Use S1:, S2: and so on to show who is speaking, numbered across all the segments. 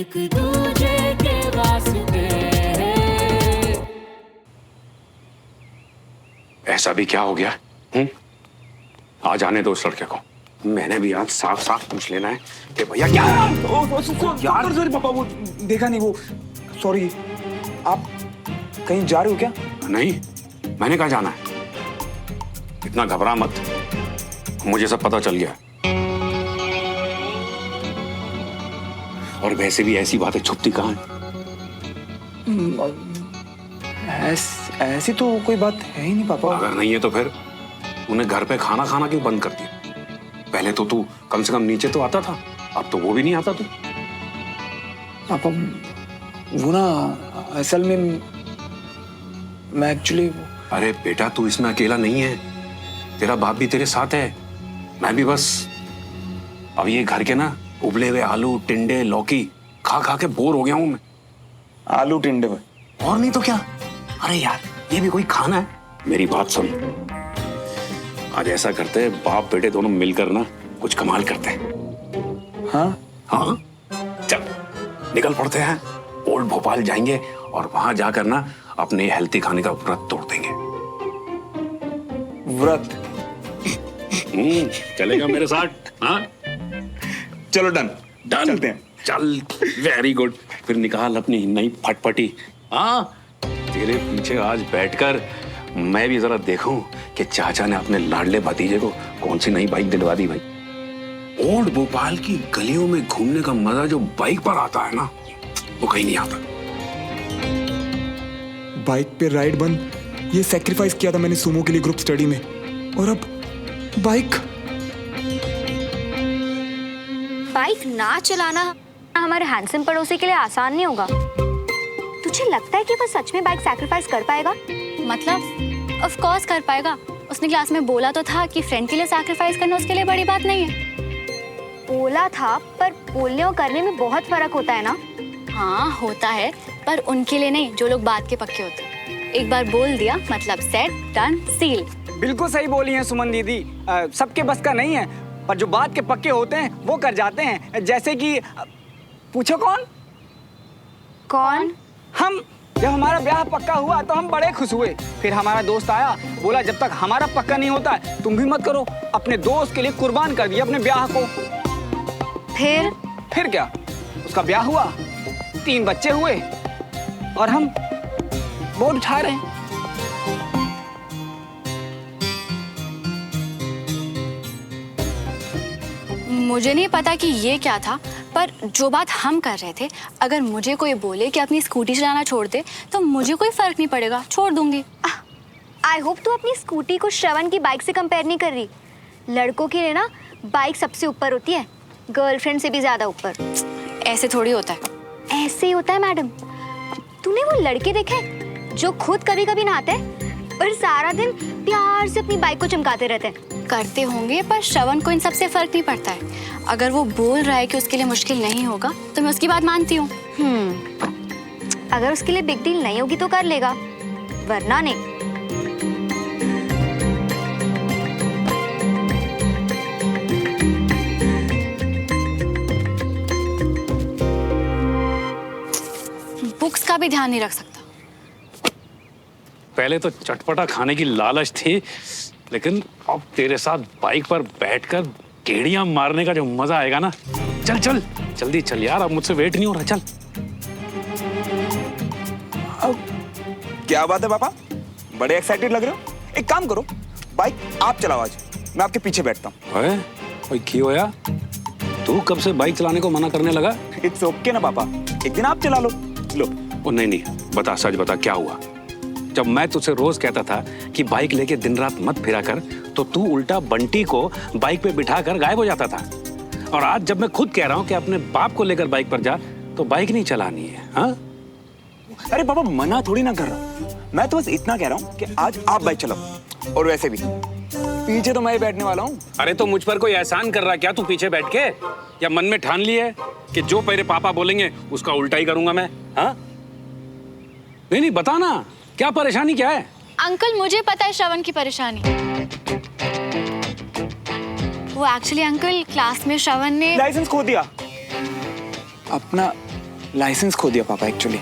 S1: एक दूजे के वास्ते।
S2: ऐसा भी क्या हो गया? आ जाने दो उस लड़के को। मैंने भी आज साफ साफ पूछ लेना है कि भैया क्या
S3: यार सॉरी पापा, वो देखा नहीं, वो सॉरी। आप कहीं जा रहे हो क्या?
S2: नहीं, मैंने कहा जाना है। इतना घबरा मत, मुझे सब पता चल गया। और वैसे भी ऐसी बातें छुपती कहाँ है?
S3: ऐसी तो कोई बात है ही नहीं पापा।
S2: अगर नहीं है तो फिर उन्हें घर पे खाना खाना क्यों बंद कर दिया? पहले तो तू कम से कम नीचे तो आता था, अब तो वो भी नहीं आता तू।
S3: पापा वो ना, असल में मैं एक्चुअली।
S2: अरे बेटा, तू इसमें अकेला नहीं है, तेरा बाप भी तेरे साथ है। मैं भी बस अब ये घर के ना उबले हुए आलू टिंडे लौकी खा खा के बोर हो गया हूं मैं।
S3: आलू टिंडे में
S2: और नहीं तो क्या। अरे यार, ये भी कोई खाना है? मेरी बात सुन, आज ऐसा करते हैं, बाप बेटे दोनों मिलकर ना कुछ कमाल करते हैं। हाँ, चल निकल पड़ते हैं। ओल्ड भोपाल जाएंगे और वहां जाकर ना अपने हेल्थी खाने का व्रत तोड़ देंगे।
S3: व्रत?
S2: चलेगा मेरे साथ? हाँ
S3: चलो डन डन, चलते हैं।
S2: चल, वेरी गुड। फिर निकाल अपनी नई फटफटी। हाँ, तेरे पीछे आज बैठकर मैं भी जरा देखूं कि चाचा ने अपने लाडले भतीजे को कौन सी नई बाइक दिलवा दी। भाई, ओल्ड भोपाल की गलियों में घूमने का मजा जो बाइक पर आता है ना, वो कहीं नहीं आता।
S3: बाइक पे राइड बंद, ये सैक्रिफाइस किया था मैंने सुमो के लिए ग्रुप स्टडी में, और अब बाइक
S4: ना चलाना हमारे हैंडसम पड़ोसी के लिए आसान नहीं होगा। तुझे लगता है कि वो सच में बाइक सैक्रिफाइस कर पाएगा?
S5: मतलब ऑफ कोर्स कर पाएगा। उसने क्लास में बोला तो था कि फ्रेंड के लिए सैक्रिफाइस करना उसके लिए बड़ी बात नहीं है।
S4: बोला था, पर बोलने और करने में बहुत फर्क होता है ना।
S5: हाँ होता है, पर उनके लिए नहीं जो लोग बात के पक्के होते हैं। एक बार बोल दिया मतलब सेट डन सील।
S6: बिल्कुल सही बोली हैं सुमन दीदी। सबके बस का नहीं है, पर जो बात के पक्के होते हैं वो कर जाते हैं। जैसे कि पूछो कौन? हम। जब हमारा ब्याह पक्का हुआ तो हम बड़े खुश हुए। फिर हमारा दोस्त आया, बोला जब तक हमारा पक्का नहीं होता तुम भी मत करो। अपने दोस्त के लिए कुर्बान कर दिया अपने ब्याह को। फिर क्या, उसका ब्याह हुआ, 3 बच्चे हुए, और हम बोझ उठा रहे हैं।
S5: मुझे नहीं पता कि ये क्या था, पर जो बात हम कर रहे थे, अगर मुझे कोई बोले कि अपनी स्कूटी चलाना छोड़ दे तो मुझे कोई फर्क नहीं पड़ेगा, छोड़ दूंगी।
S4: आई होप तू अपनी स्कूटी को श्रवण की बाइक से कंपेयर नहीं कर रही। लड़कों के लिए ना बाइक सबसे ऊपर होती है, गर्लफ्रेंड से भी ज्यादा ऊपर।
S5: ऐसे थोड़ी होता है।
S4: ऐसे ही होता है मैडम। तूने वो लड़के देखे जो खुद कभी कभी नहाते हैं पर सारा दिन प्यार से अपनी बाइक को चमकाते रहते हैं?
S5: करते होंगे, पर श्रवण को इन सब से फर्क नहीं पड़ता है। अगर वो बोल रहा है कि उसके लिए मुश्किल नहीं होगा तो मैं उसकी बात मानती हूँ।
S4: अगर उसके लिए बिग डील नहीं होगी तो कर लेगा, वरना नहीं।
S5: बुक्स का भी ध्यान नहीं रख सकता।
S2: पहले तो चटपटा खाने की लालच थी, लेकिन अब तेरे साथ बाइक पर बैठकर गेड़ियां मारने का जो मजा आएगा ना। चल चल जल्दी चल यार, अब मुझसे वेट नहीं हो रहा। चल।
S3: क्या बात है पापा, बड़े एक्साइटेड लग रहे हो। एक काम करो, बाइक आप चलाओ, आज मैं आपके पीछे बैठता हूँ।
S2: क्यों होया? तू कब से बाइक चलाने को मना करने लगा?
S3: इट्स ओके ना पापा, एक दिन आप चला लो।
S2: ओ नहीं, बता, सच बता, क्या हुआ? जब मैं तुझसे रोज कहता था कि बाइक लेके दिन रात मत फिरा कर, तो तू उल्टा बंटी को बाइक पे बिठाकर गायब हो जाता था। और आज जब मैं खुद कह रहा हूँ कि अपने बाप को लेकर बाइक पर जा, तो बाइक नहीं चलानी है। हाँ?
S3: अरे पापा, मना थोड़ी ना कर रहा हूँ, मैं तो बस इतना कह रहा हूँ कि आज आप बाइक चलाओ। और वैसे भी पीछे तो मैं ही बैठने वाला हूँ।
S2: अरे तो मुझ पर कोई एहसान कर रहा क्या तू पीछे बैठ के? या मन में ठान ली है कि जो मेरे पापा बोलेंगे उसका उल्टा ही करूंगा मैं? हाँ? नहीं, बता ना, क्या परेशानी क्या है?
S5: अंकल मुझे पता है श्रवण की परेशानी। वो एक्चुअली अंकल क्लास में श्रवण ने
S3: लाइसेंस खो दिया अपना। लाइसेंस खो दिया पापा एक्चुअली।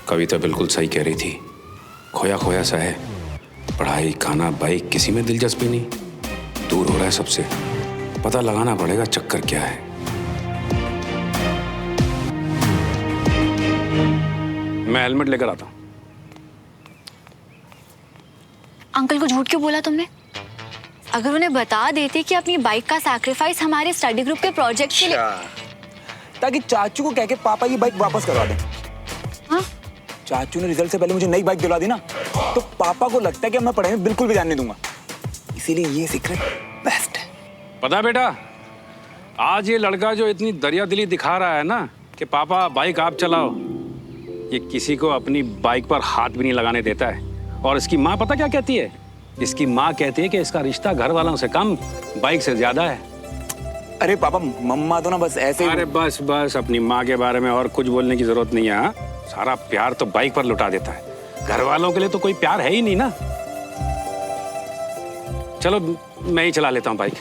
S2: कविता बिल्कुल सही कह रही थी, खोया खोया सा है। पढ़ाई, खाना, बाइक, किसी में दिलचस्पी नहीं। दूर हो रहा है सबसे। पता लगाना पड़ेगा चक्कर क्या है। मैं हेलमेट लेकर आता हूँ।
S5: अंकल को झूठ क्यों बोला तुमने? अगर उन्हें बता देते कि अपनी बाइक का सैक्रिफाइस हमारे स्टडी ग्रुप के प्रोजेक्ट के लिए,
S3: ताकि चाचू को कह के पापा की बाइक वापस करवा दें।
S5: हाँ?
S3: चाचू ने रिजल्ट से पहले मुझे नई बाइक दिला दी ना, तो पापा को लगता है कि मैं पढ़ाई में बिल्कुल भी ध्यान नहीं दूंगा। इसीलिए ये सीक्रेट बेस्ट है।
S2: पता है बेटा, आज ये लड़का जो इतनी दरियादिली दिखा रहा है ना कि पापा बाइक आप चलाओ, ये किसी को अपनी बाइक पर हाथ भी नहीं लगाने देता है। और इसकी माँ पता क्या कहती है? इसकी माँ कहती है कि इसका रिश्ता घर वालों से कम, बाइक से ज्यादा है।
S3: अरे पापा, मम्मा तो ना बस ऐसे ही।
S2: अरे बस बस, अपनी माँ के बारे में और कुछ बोलने की जरूरत नहीं है। हाँ? सारा प्यार तो बाइक पर लुटा देता है। घर वालों के लिए तो कोई प्यार है ही नहीं ना। चलो मैं ही चला लेता हूँ बाइक।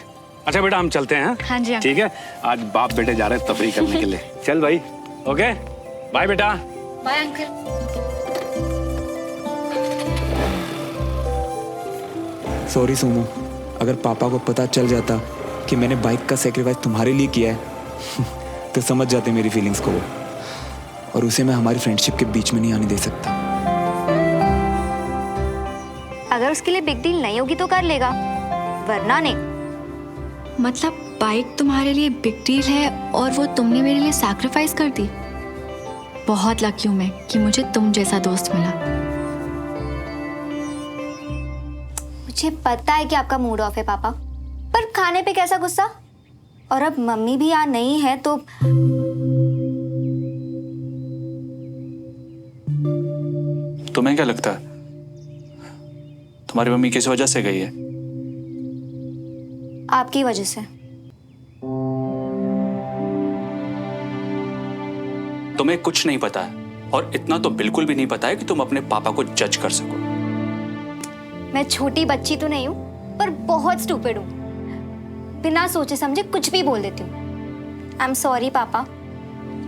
S2: अच्छा बेटा, हम चलते हैं।
S5: हाँ जी,
S2: ठीक है, आज बाप बेटे जा रहे हैं तफरीह करने के लिए। चल भाई, ओके बाय बेटा।
S5: Bye uncle.
S3: सॉरी सोमू, अगर पापा को पता चल जाता कि मैंने बाइक का सेक्रीफाइस तुम्हारे लिए किया है तो समझ जाते मेरी फीलिंग्स को वो, और उसे मैं हमारी फ्रेंडशिप के बीच में नहीं आने दे सकता।
S4: अगर उसके लिए बिग डील नहीं होगी तो कर लेगा, वरना नहीं।
S5: मतलब बाइक तुम्हारे लिए बिग डील है और वो तुमने मेरे लिए सैक्रिफाइस कर दी। बहुत लकी हूं मैं कि मुझे तुम जैसा दोस्त मिला।
S4: मुझे पता है कि आपका मूड ऑफ है पापा, पर खाने पे कैसा गुस्सा? और अब मम्मी भी यहाँ नहीं है तो
S7: तुम्हें क्या लगता है तुम्हारी मम्मी किस वजह से गई है?
S4: आपकी वजह से।
S7: तुम्हें कुछ नहीं पता है, और इतना तो बिल्कुल भी नहीं पता है कि तुम अपने पापा को जज कर सको।
S4: मैं छोटी बच्ची तो नहीं हूँ, पर बहुत स्टूपिड हूँ। बिना सोचे समझे कुछ भी बोल देती हूँ। आई एम सॉरी पापा,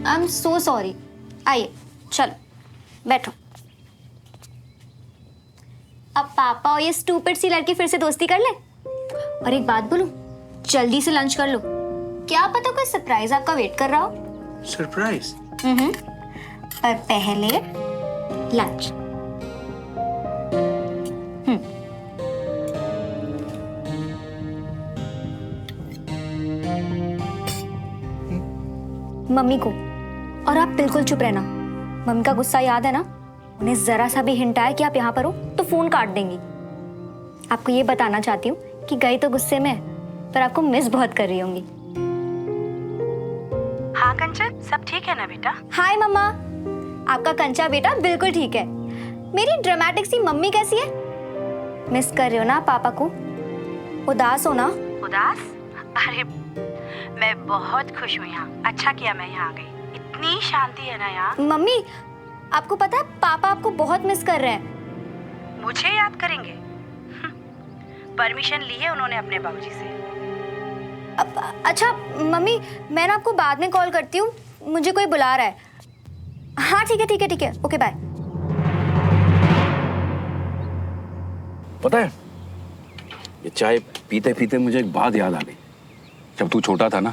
S4: आई एम सो सॉरी। आइए चलो बैठो। अब पापा और ये स्टूपिड सी लड़की फिर से दोस्ती कर ले। और एक बात बोलूं, जल्दी से लंच कर लो, क्या पता कोई सरप्राइज आपका वेट कर रहा हो।
S7: सरप्राइज?
S4: पर पहले लंच। मम्मी को, और आप बिल्कुल चुप रहना। मम्मी का गुस्सा याद है ना? उन्हें जरा सा भी हिंट आया कि आप यहाँ पर हो तो फोन काट देंगी। आपको ये बताना चाहती हूँ कि गई तो गुस्से में, पर आपको मिस बहुत कर रही होंगी।
S8: हाँ कंचन, सब ठीक है ना बेटा?
S4: हाय मम्मा, आपका कंचा बेटा बिल्कुल ठीक है। मेरी ड्रामेटिक सी मम्मी कैसी है? मिस कर रहे हो ना पापा को? उदास हो ना?
S8: उदास? अरे मैं बहुत खुश हूँ यहाँ। अच्छा किया मैं यहाँ आ गई, इतनी शांति है ना यहाँ।
S4: मम्मी, आपको पता है पापा आपको बहुत मिस कर रहे हैं।
S8: मुझे याद करेंगे? परमिशन ली है उन्होंने अपने बाबूजी से।
S4: अच्छा मम्मी, मैं ना आपको बाद में कॉल करती हूँ, मुझे कोई बुला रहा है। हाँ ठीक है ठीक है ठीक है, ओके बाय।
S2: पता है, ये चाय पीते पीते मुझे एक बात याद आ गई। जब तू छोटा था ना,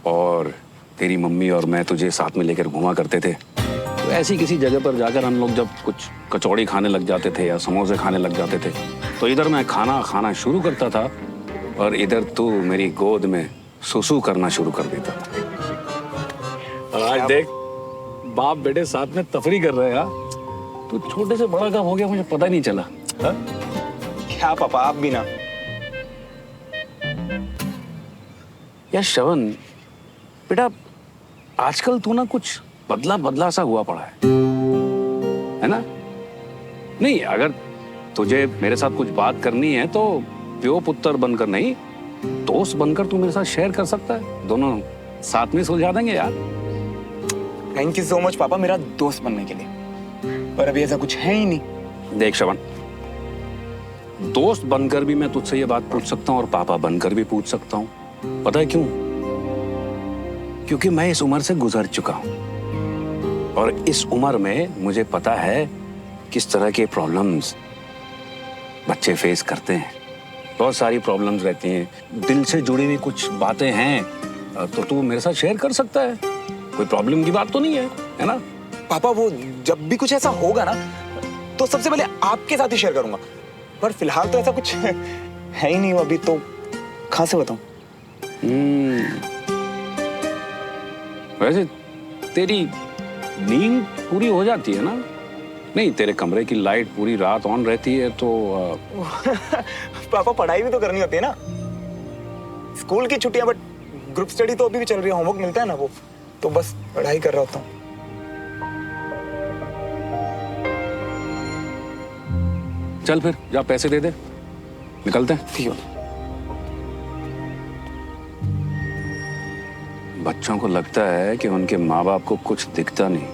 S2: और तेरी मम्मी और मैं तुझे साथ में लेकर घुमा करते थे, तो ऐसी किसी जगह पर जाकर हम लोग जब कुछ कचौड़ी खाने लग जाते थे या समोसे खाने लग जाते थे, तो इधर मैं खाना खाना शुरू करता था और इधर तू मेरी गोद में सुसु करना शुरू कर देता था। और आज देख, बाप बेटे साथ में तफरी कर रहे हैं यार। तू छोटे से बड़ा कब हो गया मुझे पता ही नहीं चला। हा?
S3: क्या पापा, आप भी ना।
S2: यार श्रवण बेटा, आजकल तू ना कुछ बदला बदला सा हुआ पड़ा है ना? नहीं, अगर तुझे मेरे साथ कुछ बात करनी है तो प्यो पुत्र बनकर नहीं, दोस्त बनकर तू मेरे साथ शेयर कर सकता है। दोनों साथ में सुलझा देंगे यार।
S3: थैंक यू सो मच पापा मेरा दोस्त बनने के लिए, पर अभी ऐसा कुछ है ही नहीं।
S2: देख श्रवण, दोस्त बनकर भी मैं तुझसे ये बात पूछ सकता हूँ और पापा बनकर भी पूछ सकता हूँ। पता है क्यों? क्योंकि मैं इस उम्र से गुजर चुका हूं और इस उम्र में मुझे पता है किस तरह के प्रॉब्लम्स बच्चे फेस करते हैं। बहुत सारी प्रॉब्लम्स रहती हैं, दिल से जुड़ी हुई कुछ बातें हैं, तो तू मेरे साथ शेयर कर सकता है, कोई प्रॉब्लम की बात तो नहीं है ना?
S3: पापा वो जब भी कुछ ऐसा होगा ना तो सबसे पहले आपके साथ ही शेयर करूंगा, पर फिलहाल तो ऐसा कुछ है ही नहीं अभी, तो कहां से बताऊं?
S2: वैसे तेरी नींद पूरी हो जाती है ना? नहीं, तेरे कमरे की लाइट पूरी रात ऑन रहती है तो
S3: पापा पढ़ाई भी तो करनी होती है ना, स्कूल की छुट्टियां, बट ग्रुप स्टडी तो अभी भी चल रही है, होमवर्क मिलता है ना, वो तो बस पढ़ाई कर रहा होता हूँ।
S2: चल फिर जा पैसे दे दे, निकलते हैं।
S3: ठीक है।
S2: बच्चों को लगता है कि उनके माँ बाप को कुछ दिखता नहीं।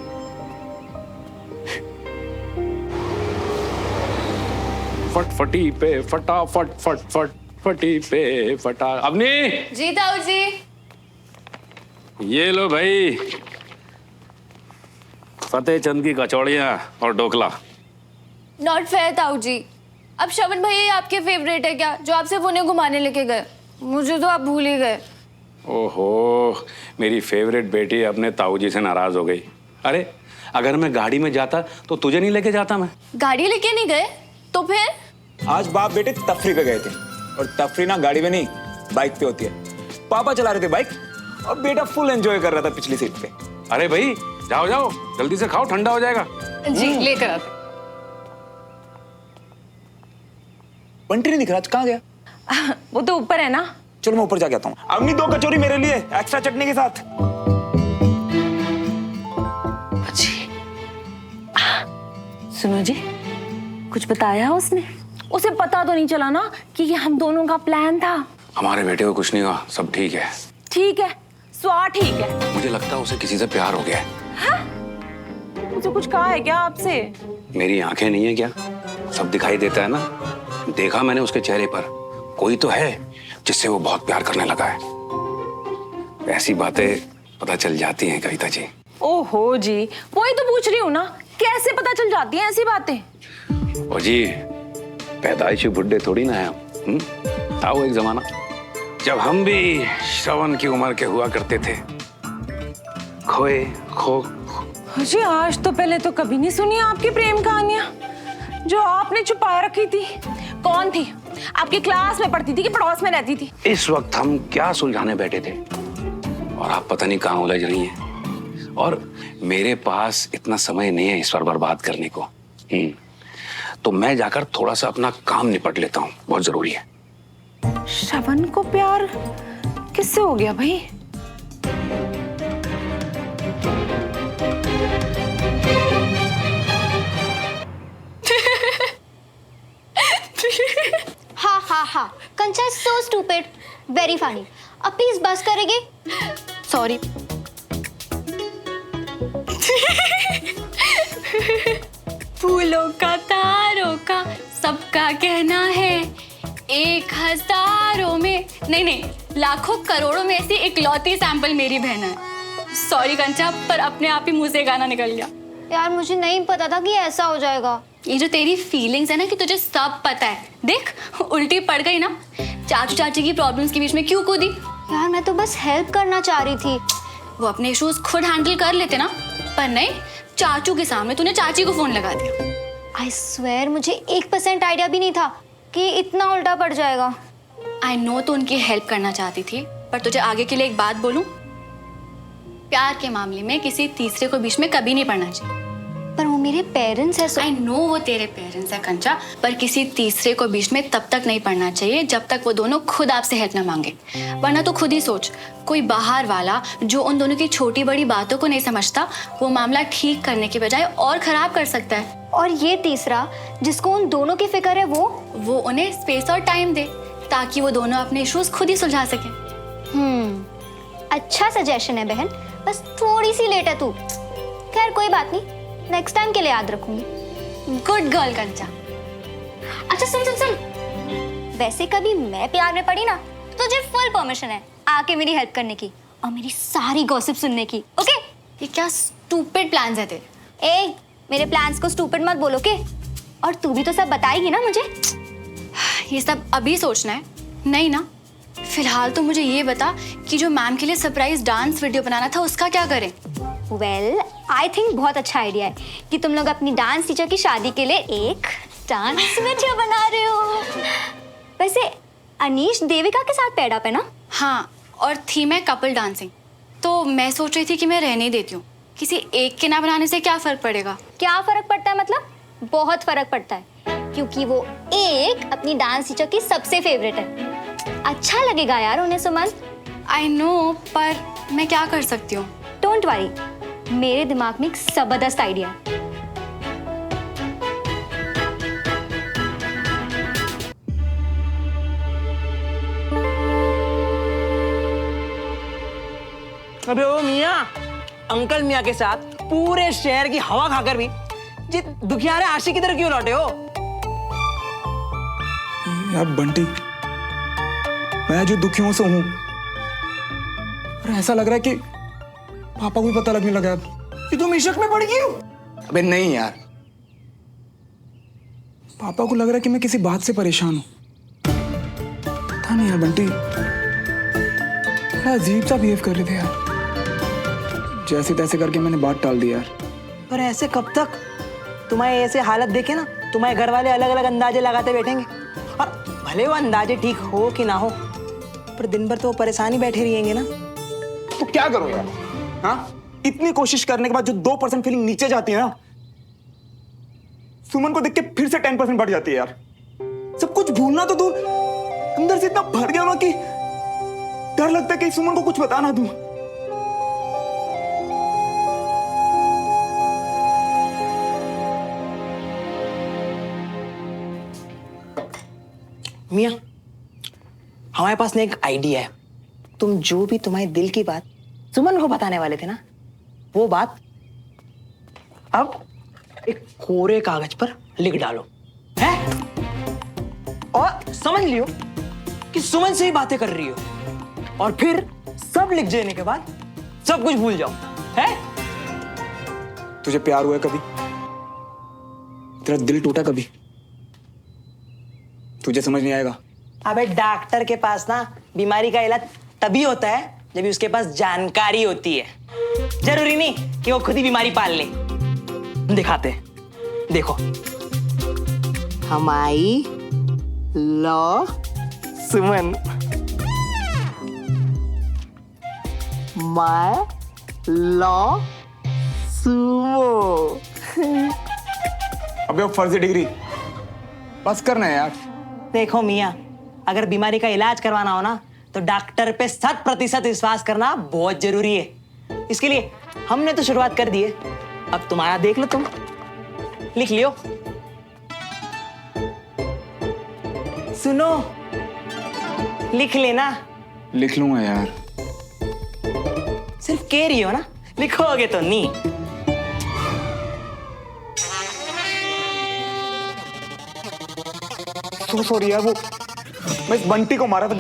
S2: फटफटी पे फटा फट फट फट फटी पे फटा। अवनी
S5: जी ताऊ जी।
S2: ये लो भाई, फतेह चंद की कचौड़ियाँ और ढोकला।
S5: नॉट फेयर ताऊ जी, अब श्रवण भैया आपके फेवरेट है क्या, जो आपसे पुणे घुमाने लेके गए? मुझे तो आप भूल ही गए।
S2: ओहो, मेरी फेवरेट बेटी अपने ताऊ जी से नाराज हो गई। अरे अगर मैं गाड़ी में जाता तो तुझे नहीं लेके जाता मैं।
S5: गाड़ी लेके नहीं गए तो फिर?
S3: आज बाप बेटे तफरी पे गए थे, और तफरी ना गाड़ी में नहीं बाइक पे होती है। पापा चला रहे थे बाइक और बेटा फुल एंजॉय कर रहा था पिछली सीट पे।
S2: अरे भाई जाओ जाओ, जल्दी से खाओ, ठंडा हो जाएगा।
S5: जी लेकर आते।
S3: बंटी नहीं दिख रहा, कहाँ गया?
S9: वो तो ऊपर है ना।
S3: चलो मैं ऊपर जाके आता हूँ। अवनी 2 कचौरी मेरे लिए एक्स्ट्रा चटनी के साथ।
S9: सुनो जी, कुछ बताया उसने? उसे पता तो नहीं चला ना कि ये हम दोनों का प्लान था?
S2: हमारे बेटे को कुछ नहीं हुआ, सब ठीक है।
S9: ठीक है, स्वा ठीक है।
S2: मुझे लगता है उसे किसी से प्यार हो गया है।
S9: उसे कुछ कहा है क्या आपसे?
S2: मेरी आंखें नहीं है क्या, सब दिखाई देता है ना। देखा मैंने उसके चेहरे पर, कोई तो है जिससे वो बहुत प्यार करने लगा है। ऐसी बातें पता चल जाती हैं कविता जी।
S9: ओहो जी, वही तो पूछ रही हूँ ना, कैसे पता चल जाती हैं ऐसी बातें?
S2: ओ जी, पैदाइशी बुड्ढे थोड़ी ना है हम। था वो एक जमाना जब हम भी श्रवण की उम्र के हुआ करते थे। खोए खो
S9: जी, आज तो पहले तो कभी नहीं सुनी आपकी प्रेम कहानियां जो आपने छुपाए रखी थी। कौन थी? आपकी क्लास में पढ़ती थी कि पड़ोस में रहती थी?
S2: इस वक्त हम क्या सुलझाने बैठे थे और आप पता नहीं कहाँ उलझ रही हैं। और मेरे पास इतना समय नहीं है इस पर बर्बाद करने को। तो मैं जाकर थोड़ा सा अपना काम निपट लेता हूँ, बहुत जरूरी है।
S9: श्रवण को प्यार किससे हो गया भाई?
S4: हा कंचा is so stupid, very funny. अब प्लीज बस करेंगे?
S5: सॉरी। फूलों का तारों का सबका कहना है, 1000 में नहीं लाखों करोड़ों में से इकलौती सैंपल मेरी बहन है। सॉरी कंचा, पर अपने आप ही मुंह से गाना निकल गया।
S4: यार मुझे नहीं पता था कि ऐसा हो जाएगा।
S5: ये जो तेरी फीलिंग्स है ना कि तुझे सब पता है, देख उल्टी पड़ गई ना। चाचू चाची की प्रॉब्लम्स के बीच में क्यों कूदी?
S4: यार मैं तो बस हेल्प करना चाह रही थी।
S5: वो अपने इश्यूज खुद हैंडल कर लेते ना, पर नहीं, चाचू के सामने तूने चाची को फोन लगा दिया।
S4: आई स्वेयर मुझे 1% आइडिया भी नहीं था कि इतना उल्टा पड़ जाएगा।
S5: आई नो तो उनकी हेल्प करना चाहती थी, पर तुझे आगे के लिए एक बात बोलूं, प्यार के मामले में किसी तीसरे को बीच में कभी नहीं पड़ना चाहिए।
S4: पर वो मेरे पेरेंट्स हैं।
S5: आई नो वो तेरे पेरेंट्स हैं कंचा, पर किसी तीसरे को बीच में तब तक नहीं पड़ना चाहिए जब तक वो दोनों खुद आपसे हेल्प ना मांगे। वरना तो खुद ही सोच, कोई बाहर वाला जो उन दोनों की छोटी बड़ी बातों को नहीं समझता, वो मामला ठीक करने के बजाय और खराब कर सकता है।
S4: और ये तीसरा जिसको उन दोनों की फिक्र है, वो
S5: उन्हें स्पेस और टाइम दे ताकि वो दोनों अपने इश्यूज खुद ही सुलझा सके।
S4: अच्छा सजेशन है बहन, बस थोड़ी सी लेट है तू। खैर कोई बात नहीं, नेक्स्ट टाइम के लिए याद रखूंगी।
S5: गुड गर्ल कंचा।
S4: अच्छा सुन, वैसे कभी मैं प्यार में पड़ी ना तो तुझे फुल परमिशन है आके मेरी हेल्प करने की। और मेरी सारी गॉसिप सुनने की। ओके?
S5: ये क्या स्टूपिड प्लान्स है तेरे?
S4: ए, मेरे प्लान्स को स्टूपिड मत बोलो के। और तू भी तो सब बताएगी ना मुझे?
S5: ये सब अभी सोचना है? नहीं ना। फिलहाल तो मुझे ये बता कि जो मैम के लिए सरप्राइज डांस वीडियो बनाना था उसका क्या करें?
S4: वेल, आई थिंक बहुत अच्छा आइडिया है कि तुम लोग अपनी डांस टीचर की शादी के लिए एक डांस वीडियो बना रहे हो। वैसे अनीश देविका के साथ पैड अप है ना?
S5: हाँ, और थीम है कपल डांसिंग। तो मैं सोच रही थी कि मैं रहने देती हूँ। किसी एक के ना बनाने से क्या फर्क पड़ेगा?
S4: क्या फर्क पड़ता है? मतलब बहुत फर्क पड़ता है, क्योंकि वो एक अपनी डांस टीचर की सबसे फेवरेट है। अच्छा लगेगा यार उन्हें, सुमन।
S5: आई नो, पर मैं क्या कर सकती हूँ?
S4: डोंट वरी, मेरे दिमाग में एक जबरदस्त आइडिया है।
S10: अबे ओ मियाँ, अंकल मियाँ के साथ पूरे शहर की हवा खाकर भी जित दुखियारे आशिक की तरह क्यों लौटे हो?
S3: यार बंटी, मैं जो दुखियों से हूं, और ऐसा लग रहा है कि पापा को भी पता लगने लगा
S10: कि तुम इश्क में पड़ गई हो।
S3: अबे नहीं यार, पापा को लग रहा है कि मैं किसी बात से परेशान हूं। पता नहीं यार बंटी, बड़ा अजीब सा बिहेव कर रहे थे यार। जैसे तैसे करके मैंने बात टाल दी यार।
S10: पर ऐसे कब तक? तुम्हारे ऐसे हालत देखे ना, तुम्हारे घर वाले अलग अलग अंदाजे लगाते बैठेंगे। और भले वो अंदाजे ठीक हो कि ना हो, पर दिन भर तो वो परेशान ही बैठे रहेंगे ना।
S3: तो क्या करूं यार? हाँ, इतनी कोशिश करने के बाद जो 2% फीलिंग नीचे जाती है ना, सुमन को देख के फिर से 10% बढ़ जाती है यार। सब कुछ भूलना तो दूर, अंदर से इतना भर गया ना कि डर लगता है कि सुमन को कुछ बता ना दूं।
S10: मियाँ, हमारे पास ना एक आइडिया है। तुम जो भी तुम्हारे दिल की बात सुमन को बताने वाले थे ना, वो बात अब एक कोरे कागज पर लिख डालो, है? और समझ लियो कि सुमन से ही बातें कर रही हो। और फिर सब लिख देने के बाद सब कुछ भूल जाओ, है?
S3: तुझे प्यार हुआ है कभी? तेरा दिल टूटा कभी? तुझे समझ नहीं आएगा।
S10: अबे डॉक्टर के पास ना बीमारी का इलाज तभी होता है जब उसके पास जानकारी होती है। जरूरी नहीं कि वो खुद ही बीमारी पाल ले। दिखाते हैं, देखो। हमारी law Suman, my law Sumo.
S3: अबे वो फर्जी डिग्री बस करना है यार।
S10: देखो मियाँ, अगर बीमारी का इलाज करवाना हो ना, तो डॉक्टर पे 100% विश्वास करना बहुत जरूरी है। इसके लिए हमने तो शुरुआत कर दी है, अब तुम्हारा देख लो। तुम लिख लियो। सुनो, लिख लेना।
S3: लिख लूंगा यार।
S10: सिर्फ कह रही हो ना, लिखोगे तो नहीं।
S3: तो सॉरी यार, वो मैं इस बंटी को मारा था,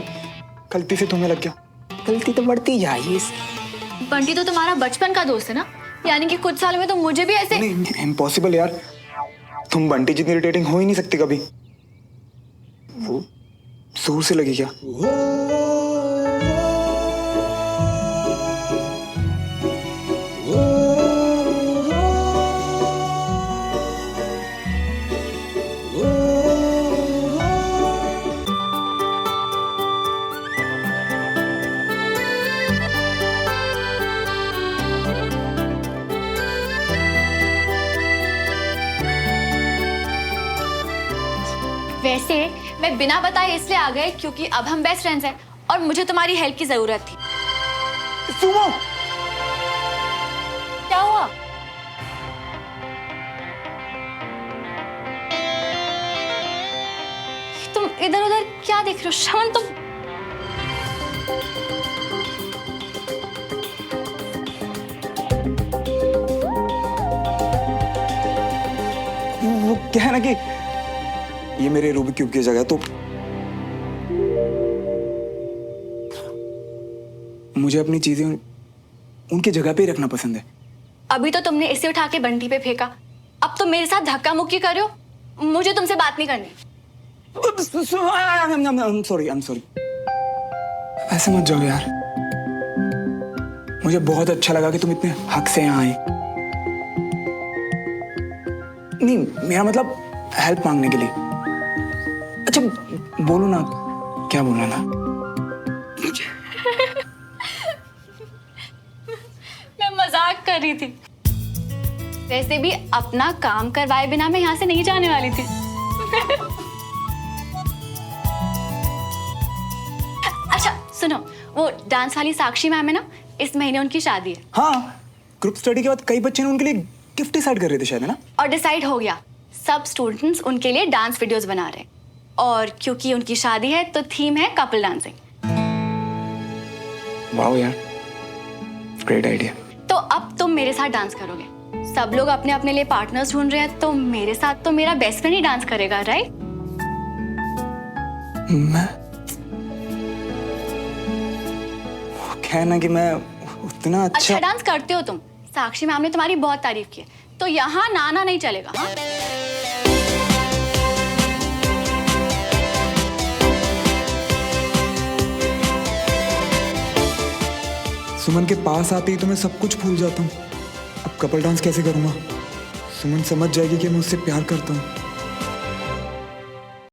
S3: गलती से तुम्हें लग गया।
S10: गलती तो बढ़ती जाएगी इसकी।
S5: बंटी तो तुम्हारा बचपन का दोस्त है ना, यानी कि कुछ साल में तो मुझे भी ऐसे।
S3: नहीं, इम्पॉसिबल यार। तुम बंटी जितनी इरिटेटिंग हो ही नहीं सकती कभी। वो जोर से लगी क्या?
S5: वैसे मैं बिना बताए इसलिए आ गए क्योंकि अब हम बेस्ट फ्रेंड्स हैं और मुझे तुम्हारी हेल्प की जरूरत थी।
S3: सुमो!
S5: क्या हुआ? तुम इधर उधर क्या देख रहे हो? शमन, तुम
S3: वो क्या है ना कि ये मेरे रूबिक क्यूब की जगह, तो मुझे अपनी चीजें उनकी जगह पे ही रखना पसंद है।
S5: अभी तो तुमने इसे उठा के बंटी पे फेंका, अब तुम मेरे साथ धक्का मुक्की कर रहे हो। मुझे तुमसे बात नहीं करनी।
S3: I am sorry. ऐसे मत जाओ यार, मुझे बहुत अच्छा लगा कि तुम इतने हक से यहाँ आई। नहीं, मेरा मतलब हेल्प मांगने के लिए। अच्छा बोलो ना, क्या बोलना था?
S5: मैं मजाक कर रही थी। वैसे भी अपना काम करवाए बिना मैं यहाँ से नहीं जाने वाली थी। अच्छा सुनो, वो डांस वाली साक्षी मैम है ना, इस महीने उनकी शादी है।
S3: हाँ, ग्रुप स्टडी के बाद कई बच्चे ने उनके लिए गिफ्ट डिसाइड कर रहे थे शायद, है ना?
S5: और डिसाइड हो गया, सब स्टूडेंट्स उनके लिए डांस वीडियोस बना रहे हैं। और क्योंकि उनकी शादी है तो थीम है कपल डांसिंग।
S3: वाह यार, ग्रेट आइडिया।
S5: तो अब तुम मेरे साथ डांस करोगे। सब लोग अपने अपने लिए पार्टनर्स ढूंढ रहे हैं, तो मेरे साथ तो मेरा बेस्ट फ्रेंड ही डांस करेगा, राइट?
S3: मैं कहना कि मैं उतना
S5: अच्छा डांस करते हो तुम। साक्षी मैम ने तुम्हारी बहुत तारीफ की है, तो यहाँ नाना नहीं चलेगा। हाँ,
S3: सुमन के पास आते ही तो मैं सब कुछ भूल जाता हूँ। अब कपल डांस कैसे करूँगा? सुमन समझ जाएगी कि मैं उससे प्यार करता हूँ।